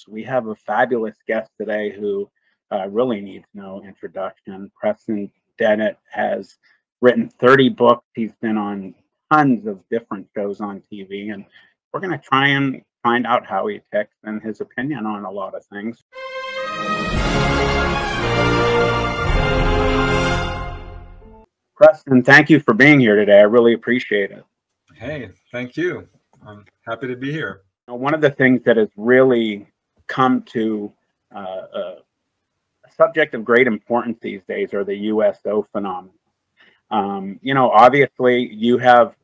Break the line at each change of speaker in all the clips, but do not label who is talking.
We have a fabulous guest today who really needs no introduction. Preston Dennett has written 30 books. He's been on tons of different shows on TV, and we're going to try and find out how he ticks and his opinion on a lot of things. Preston, thank you for being here today. I really appreciate it.
Hey, thank you. I'm happy to be here.
One of the things that has really come to a subject of great importance these days are the UFO phenomena. Obviously you have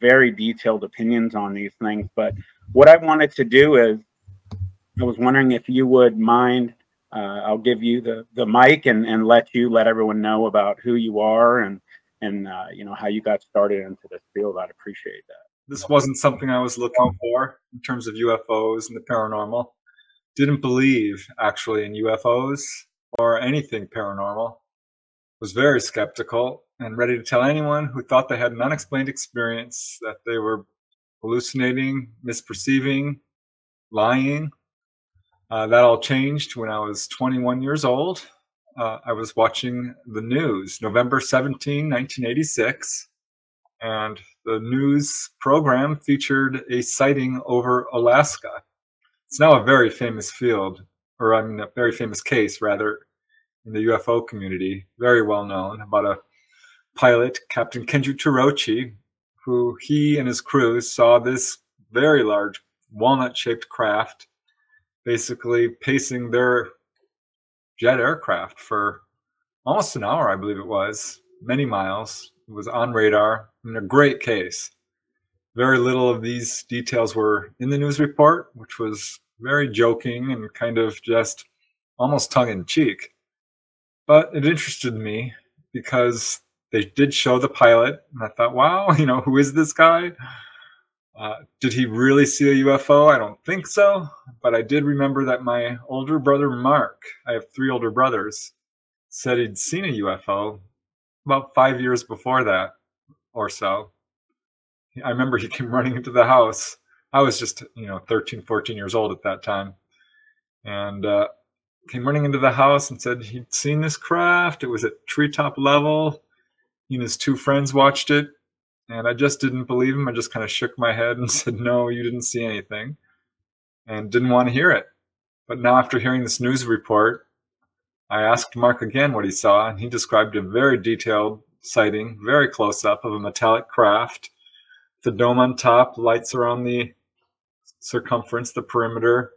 very detailed opinions on these things, but what I wanted to do is, I was wondering if you would mind, I'll give you the mic and let everyone know about who you are and how you got started into this field. I'd appreciate that.
This wasn't something I was looking for in terms of UFOs and the paranormal. Didn't believe actually in UFOs or anything paranormal. Was very skeptical and ready to tell anyone who thought they had an unexplained experience that they were hallucinating, misperceiving, lying. That all changed when I was 21 years old. I was watching the news, November 17, 1986, and the news program featured a sighting over Alaska. It's now a very famous field, or I mean a very famous case, rather, in the UFO community, very well known, about a pilot, Captain Kenji Torochi, who he and his crew saw this very large walnut-shaped craft basically pacing their jet aircraft for almost an hour, I believe it was, many miles. It was on radar, in a great case. Very little of these details were in the news report, which was very joking and kind of just almost tongue-in-cheek. But it interested me because they did show the pilot, and I thought, wow, who is this guy? Did he really see a UFO? I don't think so, but I did remember that my older brother, Mark, I have 3 older brothers, said he'd seen a UFO about 5 years before that or so. I remember he came running into the house. I was just, 13, 14 years old at that time. And came running into the house and said he'd seen this craft. It was at treetop level. He and his 2 friends watched it. And I just didn't believe him. I just kind of shook my head and said, no, you didn't see anything. And didn't want to hear it. But now after hearing this news report, I asked Mark again what he saw. And he described a very detailed sighting, very close up, of a metallic craft. The dome on top, lights around the circumference, the perimeter.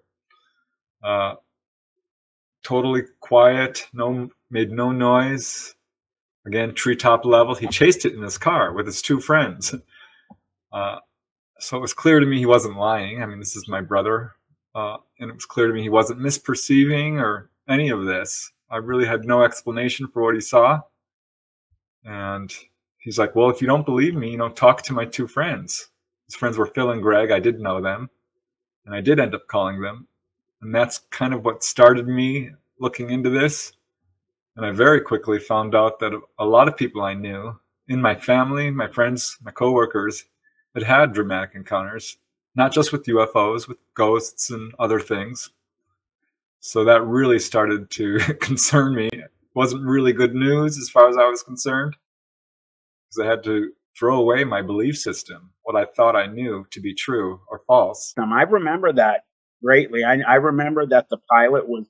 Totally quiet, made no noise. Again, treetop level. He chased it in his car with his 2 friends. So it was clear to me he wasn't lying. I mean, this is my brother. And it was clear to me he wasn't misperceiving or any of this. I really had no explanation for what he saw. And he's like, well, if you don't believe me, talk to my 2 friends. His friends were Phil and Greg. I did know them. And I did end up calling them. And that's kind of what started me looking into this. And I very quickly found out that a lot of people I knew in my family, my friends, my coworkers, had had dramatic encounters, not just with UFOs, with ghosts and other things. So that really started to concern me. It wasn't really good news as far as I was concerned, because I had to throw away my belief system, what I thought I knew to be true or false.
I remember that greatly. I remember that the pilot was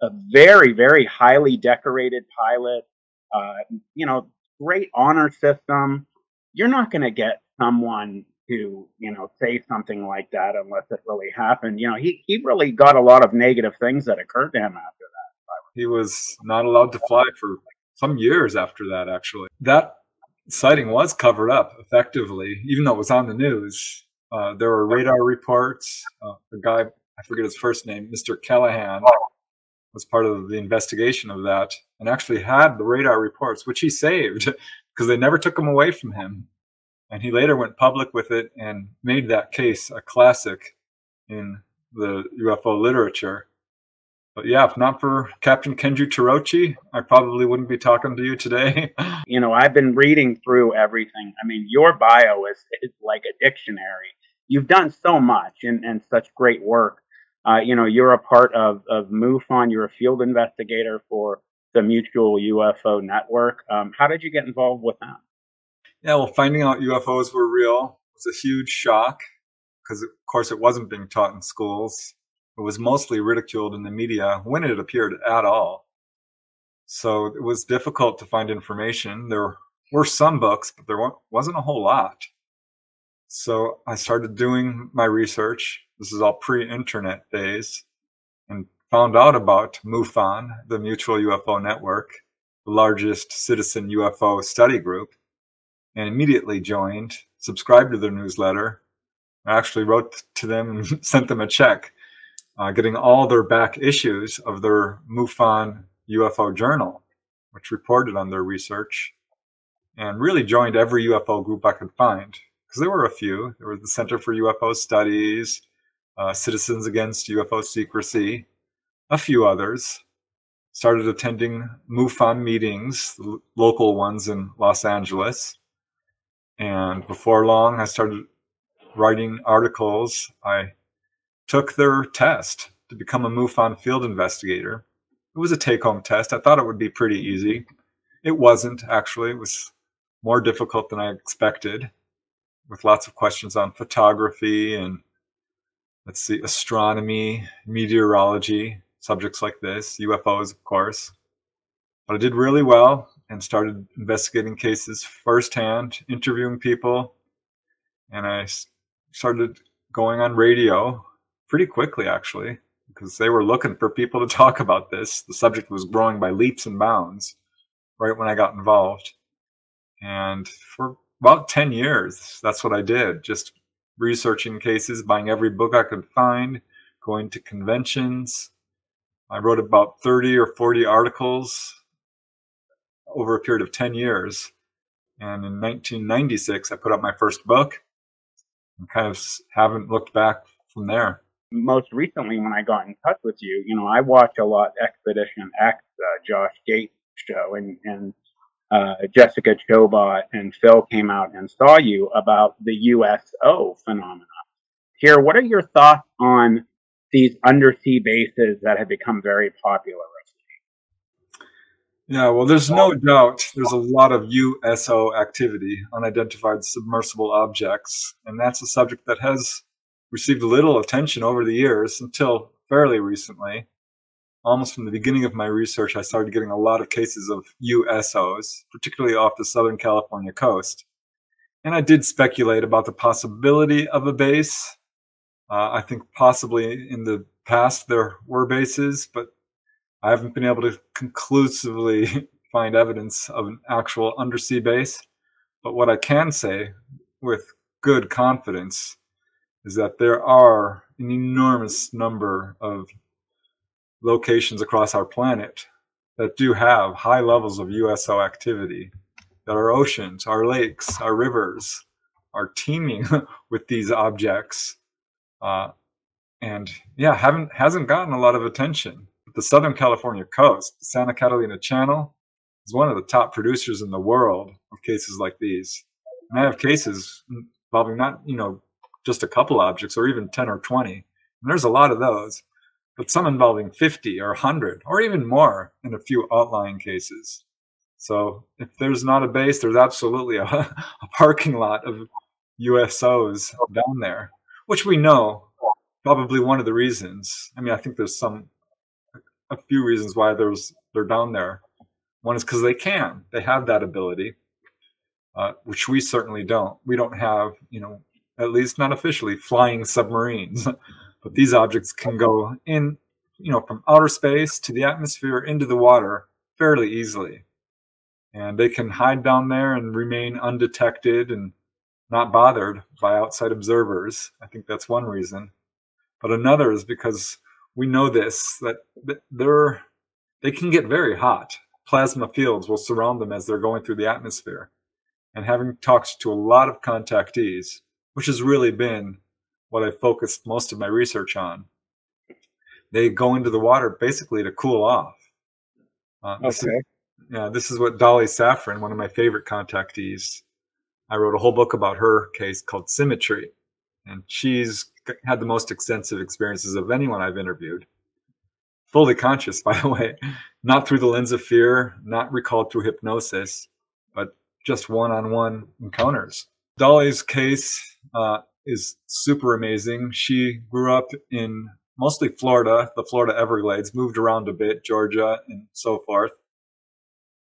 a very, very highly decorated pilot, great honor system. You're not going to get someone to, say something like that unless it really happened. He really got a lot of negative things that occurred to him after that.
He was not allowed to fly for some years after that, actually. That sighting was covered up effectively, even though it was on the news. There were radar reports. The guy, I forget his first name, Mr. Callahan, was part of the investigation of that and actually had the radar reports, which he saved because they never took them away from him. And he later went public with it and made that case a classic in the UFO literature. But yeah, if not for Captain Kenji Torochi, I probably wouldn't be talking to you today.
I've been reading through everything. I mean, your bio is like a dictionary. You've done so much and such great work. You're a part of MUFON. You're a field investigator for the Mutual UFO Network. How did you get involved with that?
Yeah, well, finding out UFOs were real was a huge shock because, of course, it wasn't being taught in schools. It was mostly ridiculed in the media when it appeared at all. So it was difficult to find information. There were some books, but there wasn't a whole lot. So I started doing my research. This is all pre-internet days, and found out about MUFON, the Mutual UFO Network, the largest citizen UFO study group, and immediately joined, subscribed to their newsletter. I actually wrote to them and sent them a check, getting all their back issues of their MUFON UFO journal, which reported on their research, and really joined every UFO group I could find, because there were a few. There was the Center for UFO Studies, Citizens Against UFO Secrecy, a few others. Started attending MUFON meetings, local ones in Los Angeles. And before long, I started writing articles. I took their test to become a MUFON field investigator. It was a take-home test. I thought it would be pretty easy. It wasn't, actually. It was more difficult than I expected, with lots of questions on photography and, let's see, astronomy, meteorology, subjects like this, UFOs, of course. But I did really well and started investigating cases firsthand, interviewing people, and I started going on radio pretty quickly, actually, because they were looking for people to talk about this. The subject was growing by leaps and bounds right when I got involved. And for about 10 years, that's what I did, just researching cases, buying every book I could find, going to conventions. I wrote about 30 or 40 articles over a period of 10 years. And in 1996, I put out my first book and kind of haven't looked back from there.
Most recently, when I got in touch with you, I watch a lot Expedition X, Josh Gates show, and Jessica Chobot and Phil came out and saw you about the UFO phenomena. Here, what are your thoughts on these undersea bases that have become very popular?
Yeah, well, there's no doubt there's a lot of USO activity, unidentified submersible objects, and that's a subject that has received little attention over the years until fairly recently. Almost from the beginning of my research, I started getting a lot of cases of USOs, particularly off the Southern California coast. And I did speculate about the possibility of a base. I think possibly in the past there were bases, but I haven't been able to conclusively find evidence of an actual undersea base. But what I can say with good confidence is that there are an enormous number of locations across our planet that do have high levels of USO activity, that our oceans, our lakes, our rivers are teeming with these objects. And yeah, hasn't gotten a lot of attention. The Southern California coast, the Santa Catalina Channel, is one of the top producers in the world of cases like these. And I have cases involving not, just a couple objects or even 10 or 20. And there's a lot of those, but some involving 50 or 100 or even more in a few outlying cases. So if there's not a base, there's absolutely a parking lot of USOs down there, which we know probably one of the reasons. I mean, I think there's a few reasons why they're down there. One is because they have that ability, which we certainly don't. We don't have, at least not officially, flying submarines, but these objects can go in, from outer space to the atmosphere into the water fairly easily. And they can hide down there and remain undetected and not bothered by outside observers. I think that's one reason. But another is because we know that they can get very hot. Plasma fields will surround them as they're going through the atmosphere. And having talked to a lot of contactees, which has really been what I focused most of my research on, they go into the water basically to cool off. This is what Dolly Safran, one of my favorite contactees, I wrote a whole book about her case called Symmetry. And she's had the most extensive experiences of anyone I've interviewed. Fully conscious, by the way, not through the lens of fear, not recalled through hypnosis, but just one-on-one encounters. Dolly's case is super amazing. She grew up in mostly Florida, the Florida Everglades, moved around a bit, Georgia, and so forth.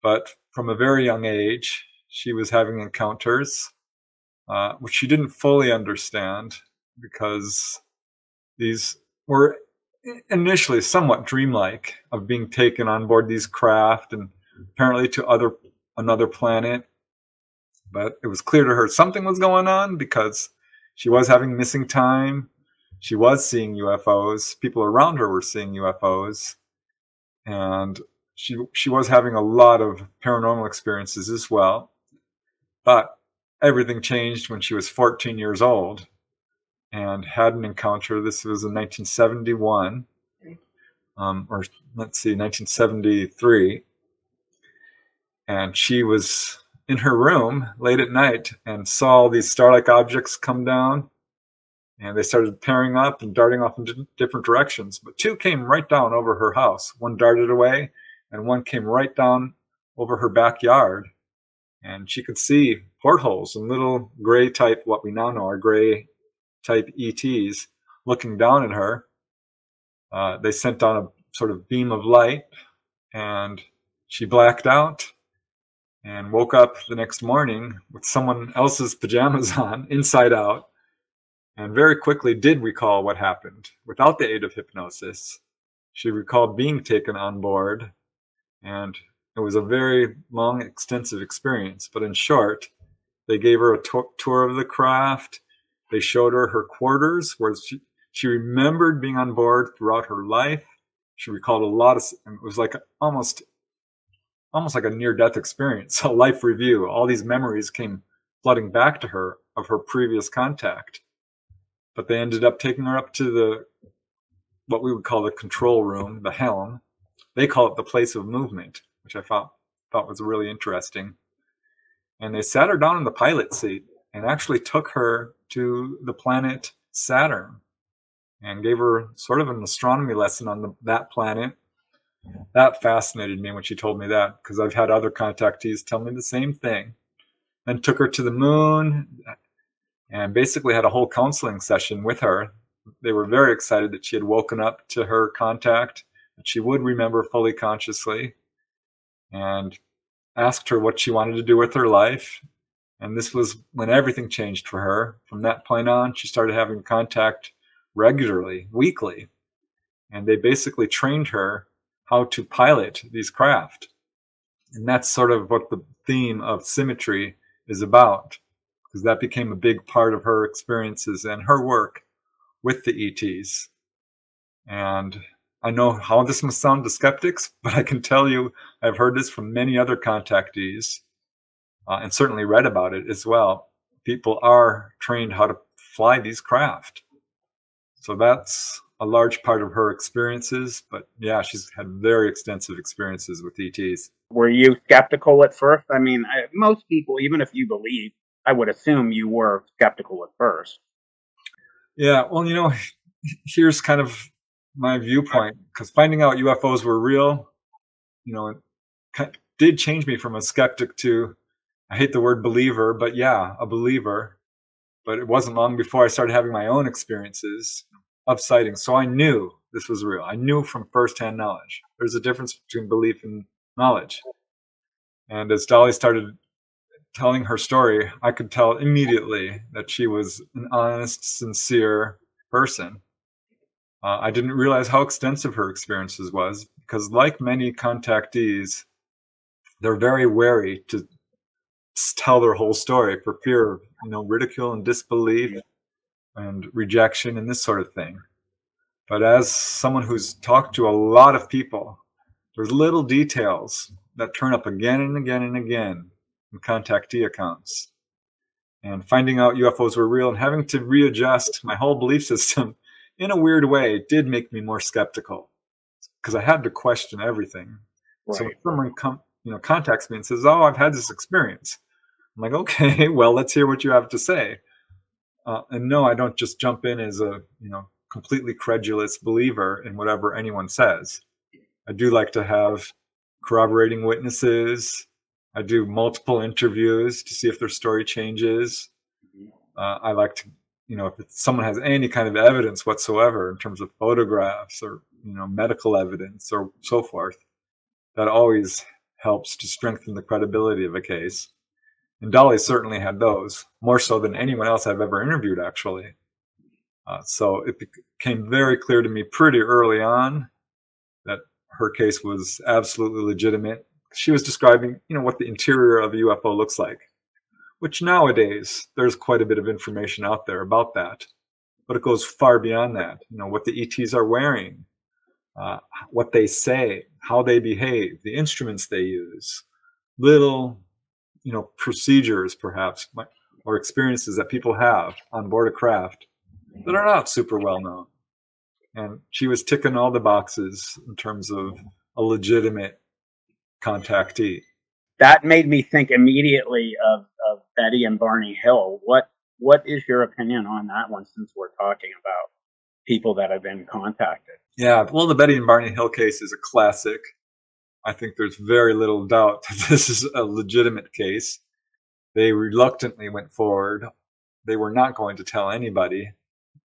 But from a very young age, she was having encounters, which she didn't fully understand, because these were initially somewhat dreamlike, of being taken on board these craft and apparently to another planet. But it was clear to her something was going on, because she was having missing time. She was seeing UFOs. People around her were seeing UFOs. And she was having a lot of paranormal experiences as well. But everything changed when she was 14 years old and had an encounter. This was in 1971, or let's see, 1973. And she was in her room late at night and saw these star-like objects come down, and they started pairing up and darting off in different directions. But two came right down over her house. One darted away, and one came right down over her backyard. And she could see portholes and little gray type, what we now know are gray type ETs, looking down at her. They sent down a sort of beam of light, and she blacked out and woke up the next morning with someone else's pajamas on, inside out, and very quickly did recall what happened without the aid of hypnosis. She recalled being taken on board, and it was a very long, extensive experience. But in short, they gave her a tour of the craft. They showed her her quarters, where she remembered being on board throughout her life. She recalled a lot of, it was like almost like a near-death experience, a life review. All these memories came flooding back to her of her previous contact. But they ended up taking her up to what we would call the control room, the helm. They call it the place of movement, which I thought was really interesting. And they sat her down in the pilot seat and actually took her to the planet Saturn and gave her sort of an astronomy lesson on that planet. That fascinated me when she told me that, because I've had other contactees tell me the same thing. Then took her to the moon and basically had a whole counseling session with her. They were very excited that she had woken up to her contact, that she would remember fully consciously, and asked her what she wanted to do with her life. And this was when everything changed for her. From that point on, she started having contact regularly, weekly. And they basically trained her how to pilot these craft. And that's sort of what the theme of symmetry is about, because that became a big part of her experiences and her work with the ETs. And I know how this must sound to skeptics, but I can tell you I've heard this from many other contactees, and certainly read about it as well. People are trained how to fly these craft. So that's a large part of her experiences. But yeah, she's had very extensive experiences with ETs.
Were you skeptical at first? I mean, most people, even if you believe, I would assume you were skeptical at first.
Yeah, well, here's kind of my viewpoint, because finding out UFOs were real, it did change me from a skeptic to, I hate the word believer, but yeah, a believer. But it wasn't long before I started having my own experiences of sightings. So I knew this was real. I knew from firsthand knowledge. There's a difference between belief and knowledge. And as Dolly started telling her story, I could tell immediately that she was an honest, sincere person. I didn't realize how extensive her experiences was, because like many contactees, they're very wary to tell their whole story for fear of ridicule and disbelief and rejection and this sort of thing. But as someone who's talked to a lot of people, there's little details that turn up again and again and again in contactee accounts. And finding out UFOs were real and having to readjust my whole belief system in a weird way did make me more skeptical, because I had to question everything. Right. So when someone contacts me and says, "Oh, I've had this experience," I'm like, "Okay, well, let's hear what you have to say." And no, I don't just jump in as a completely credulous believer in whatever anyone says. I do like to have corroborating witnesses. I do multiple interviews to see if their story changes. I like to, if someone has any kind of evidence whatsoever in terms of photographs or, medical evidence or so forth, that always helps to strengthen the credibility of a case. And Dolly certainly had those, more so than anyone else I've ever interviewed, actually. So it became very clear to me pretty early on that her case was absolutely legitimate. She was describing, what the interior of a UFO looks like, which nowadays there's quite a bit of information out there about that. But it goes far beyond that. What the ETs are wearing, what they say, how they behave, the instruments they use, little, procedures perhaps, or experiences that people have on board a craft that are not super well known. And she was ticking all the boxes in terms of a legitimate contactee.
That made me think immediately of Betty and Barney Hill. What is your opinion on that one, since we're talking about people that have been contacted?
Yeah, well, the Betty and Barney Hill case is a classic. I think there's very little doubt that this is a legitimate case. They reluctantly went forward. They were not going to tell anybody.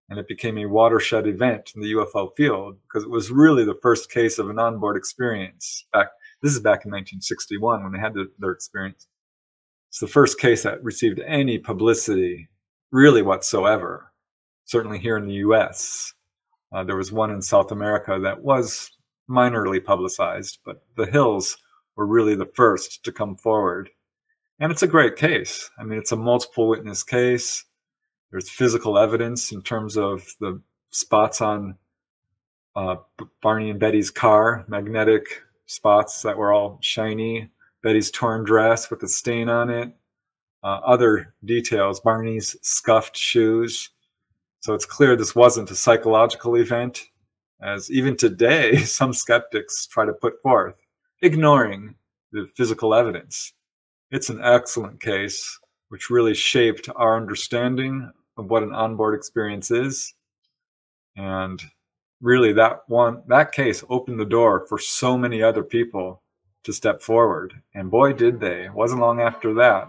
And it became a watershed event in the UFO field because it was really the first case of an onboard experience. This is back in 1961 when they had their experience. It's the first case that received any publicity, really whatsoever, certainly here in the US. There was one in South America that was minorly publicized, but the Hills were really the first to come forward. And it's a great case. I mean, it's a multiple witness case. There's physical evidence in terms of the spots on Barney and Betty's car, magnetic spots that were all shiny, Betty's torn dress with a stain on it, other details, Barney's scuffed shoes. So it's clear this wasn't a psychological event, as even today some skeptics try to put forth, ignoring the physical evidence. It's an excellent case, which really shaped our understanding of what an onboard experience is. And really that case opened the door for so many other people to step forward. And boy, did they. It wasn't long after that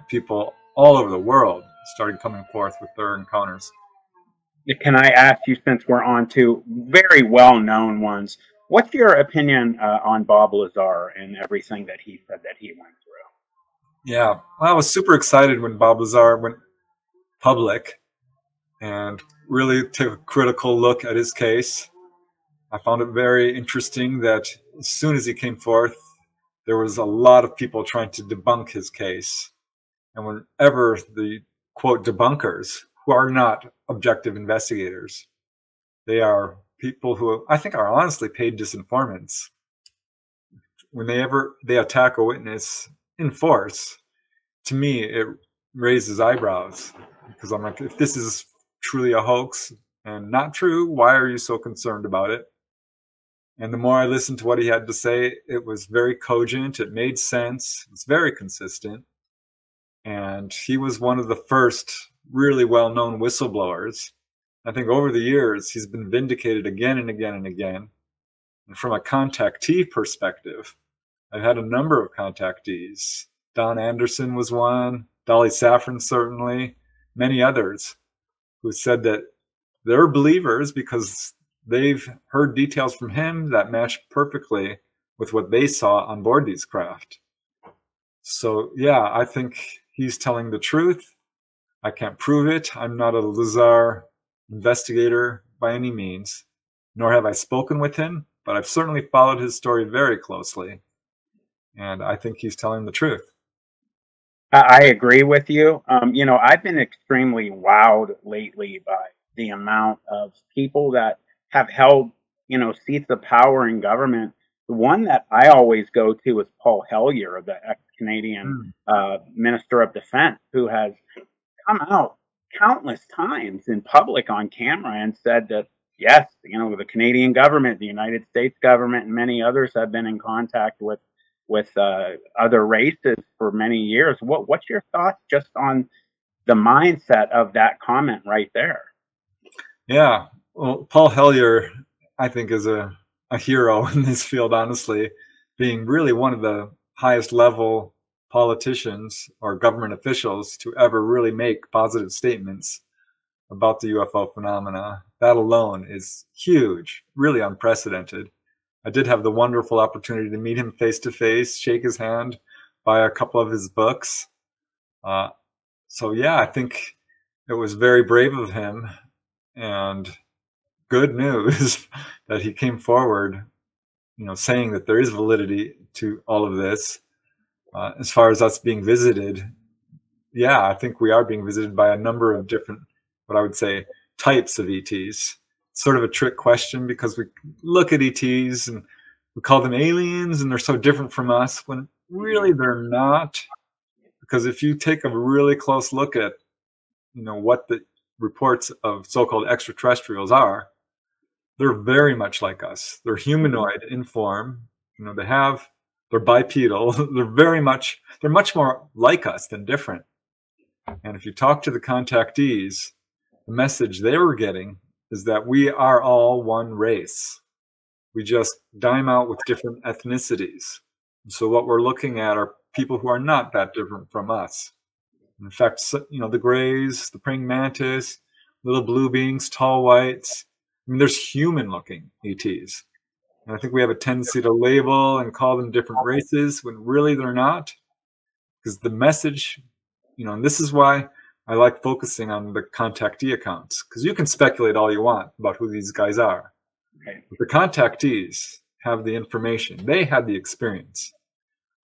people all over the world started coming forth with their encounters.
Can I ask you, since we're on to very well-known ones, what's your opinion on Bob Lazar and everything that he said that he went through?
Yeah, well, I was super excited when Bob Lazar went public and really took a critical look at his case. I found it very interesting that as soon as he came forth, there was a lot of people trying to debunk his case. And whenever the, quote, debunkers, who are not objective investigators, they are people who I think are honestly paid disinformants. Whenever they attack a witness in force, to me, it raises eyebrows. Because I'm like, if this is truly a hoax and not true, why are you so concerned about it? And the more I listened to what he had to say, it was very cogent. It made sense. It's very consistent. And he was one of the first really well-known whistleblowers. I think over the years, he's been vindicated again and again and again. And from a contactee perspective, I've had a number of contactees. Don Anderson was one, Dolly Saffron certainly, many others who said that they're believers because they've heard details from him that match perfectly with what they saw on board these craft. So yeah, I think he's telling the truth. I can't prove it. I'm not a Lazar investigator by any means, nor have I spoken with him, but I've certainly followed his story very closely. And I think he's telling the truth.
I agree with you. I've been extremely wowed lately by the amount of people that have held, seats of power in government. The one that I always go to is Paul Hellyer, the ex-Canadian Minister of Defense, who has come out countless times in public on camera and said that, yes, the Canadian government, the United States government, and many others have been in contact with other races for many years. What's your thoughts just on the mindset of that comment right there.
Yeah. Well, Paul Hellyer, I think, is a hero in this field, honestly, being really one of the highest level politicians or government officials to ever really make positive statements about the UFO phenomena. That alone is huge, really unprecedented. I did have the wonderful opportunity to meet him face to face, shake his hand, buy a couple of his books. So yeah, I think it was very brave of him and good news that he came forward, saying that there is validity to all of this. As far as us being visited, yeah, I think we are being visited by a number of different, what I would say, types of ETs. It's sort of a trick question because we look at ETs and we call them aliens and they're so different from us when really they're not. Because if you take a really close look at, what the reports of so-called extraterrestrials are, they're very much like us. They're humanoid in form. They're bipedal. They're much more like us than different. And if you talk to the contactees, the message they were getting is that we are all one race. We just dime out with different ethnicities. And so what we're looking at are people who are not that different from us. In fact, the grays, the praying mantis, little blue beings, tall whites. I mean, there's human-looking ETs. And I think we have a tendency to label and call them different races when really they're not. Because the message, and this is why I like focusing on the contactee accounts. Because you can speculate all you want about who these guys are.
Okay.
But the contactees have the information. They had the experience.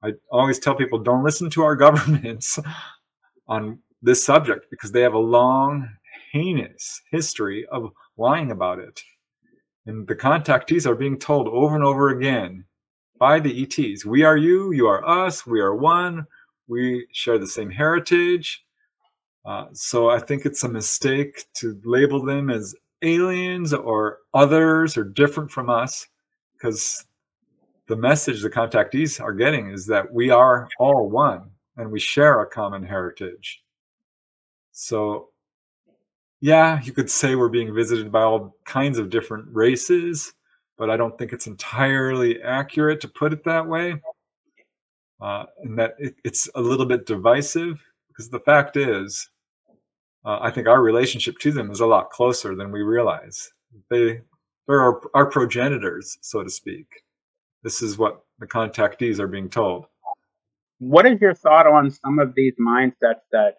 I always tell people, don't listen to our governments on this subject because they have a long, heinous history of lying about it. And the contactees are being told over and over again by the ETs, we are you, you are us, we are one, we share the same heritage. So I think it's a mistake to label them as aliens or others or different from us, because the message the contactees are getting is that we are all one and we share a common heritage. So yeah, you could say we're being visited by all kinds of different races, but I don't think it's entirely accurate to put it that way. And that it's a little bit divisive, because the fact is, I think our relationship to them is a lot closer than we realize. They're our progenitors, so to speak. This is what the contactees are being told.
What is your thought on some of these mindsets that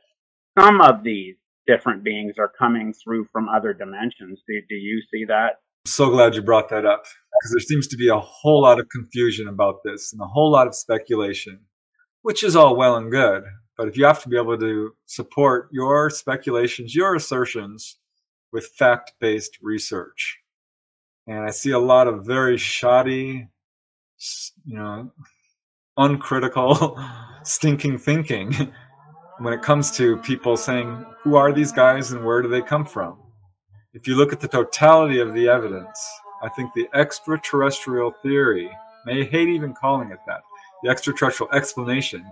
some of these different beings are coming through from other dimensions? Do you see that?
I'm so glad you brought that up, because there seems to be a whole lot of confusion about this and a whole lot of speculation, which is all well and good. But if you have to be able to support your speculations, your assertions with fact-based research. And I see a lot of very shoddy, uncritical, stinking thinking when it comes to people saying, who are these guys and where do they come from? If you look at the totality of the evidence, I think the extraterrestrial theory, I hate even calling it that, the extraterrestrial explanation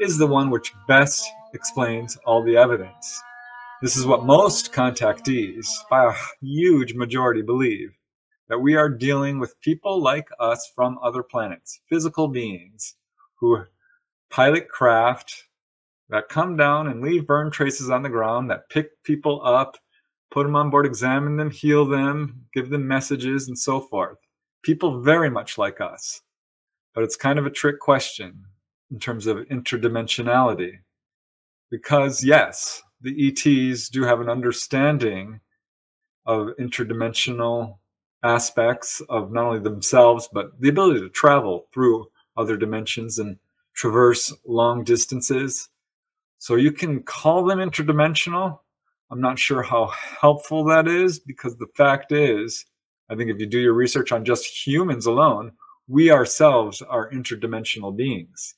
is the one which best explains all the evidence. This is what most contactees, by a huge majority, believe, that we are dealing with people like us from other planets, physical beings who pilot craft that come down and leave burn traces on the ground, that pick people up, put them on board, examine them, heal them, give them messages, and so forth. People very much like us. But it's kind of a trick question in terms of interdimensionality. Because yes, the ETs do have an understanding of interdimensional aspects of not only themselves, but the ability to travel through other dimensions and traverse long distances. So you can call them interdimensional. I'm not sure how helpful that is, because the fact is, I think if you do your research on just humans alone, we ourselves are interdimensional beings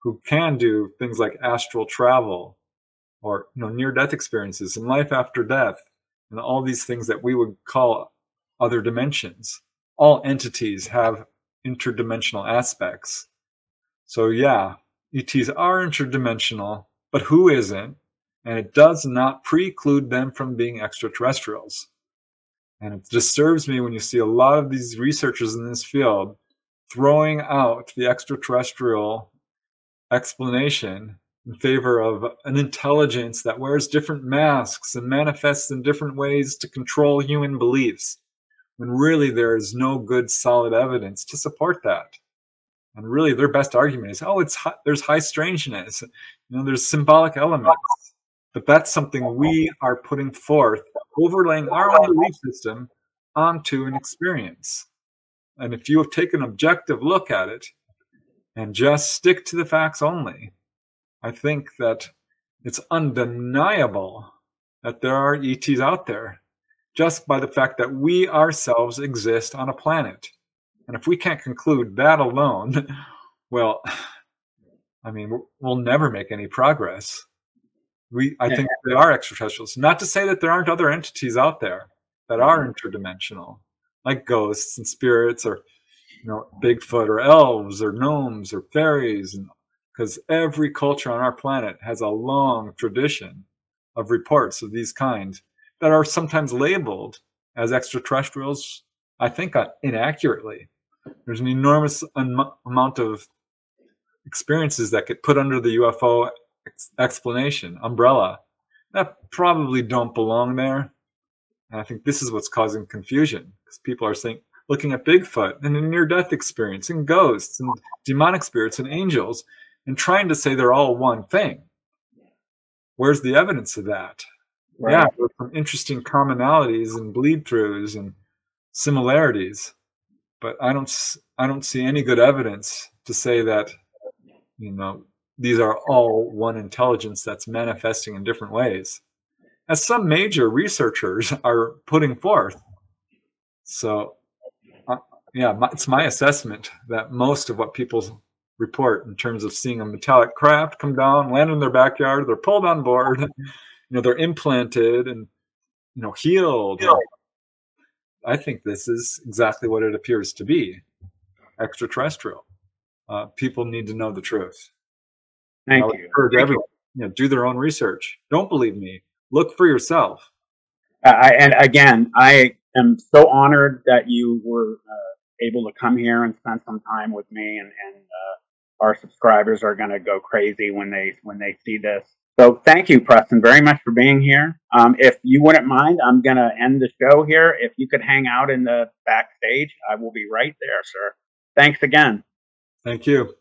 who can do things like astral travel or near-death experiences and life after death and all these things that we would call other dimensions. All entities have interdimensional aspects. So yeah, ETs are interdimensional, but who isn't? and it does not preclude them from being extraterrestrials. And it disturbs me when you see a lot of these researchers in this field throwing out the extraterrestrial explanation in favor of an intelligence that wears different masks and manifests in different ways to control human beliefs, when really there is no good solid evidence to support that. And really their best argument is, oh, there's high strangeness, there's symbolic elements. But that's something we are putting forth, overlaying our own belief system onto an experience. And if you have taken an objective look at it and just stick to the facts only, I think that it's undeniable that there are ETs out there, just by the fact that we ourselves exist on a planet. And if we can't conclude that alone, well, I mean, we'll never make any progress. I think they are extraterrestrials. Not to say that there aren't other entities out there that are interdimensional, like ghosts and spirits, or Bigfoot, or elves, or gnomes, or fairies, because every culture on our planet has a long tradition of reports of these kinds that are sometimes labeled as extraterrestrials, I think inaccurately. There's an enormous amount of experiences that get put under the UFO explanation umbrella that probably don't belong there. And I think this is what's causing confusion, because people are looking at Bigfoot and a near-death experience and ghosts and demonic spirits and angels and trying to say they're all one thing. Where's the evidence of that? Right. Yeah, there's some interesting commonalities and bleed-throughs and similarities, but I don't see any good evidence to say that these are all one intelligence that's manifesting in different ways, as some major researchers are putting forth. So, it's my assessment that most of what people report in terms of seeing a metallic craft come down, land in their backyard, they're pulled on board, they're implanted and, healed. I think this is exactly what it appears to be, extraterrestrial. People need to know the truth.
Thank you.
Encourage everyone, do their own research. Don't believe me. Look for yourself.
And again, I am so honored that you were able to come here and spend some time with me, and our subscribers are going to go crazy when they see this. So thank you, Preston, very much for being here. If you wouldn't mind, I'm going to end the show here. If you could hang out in the backstage, I will be right there, sir. Thanks again.
Thank you.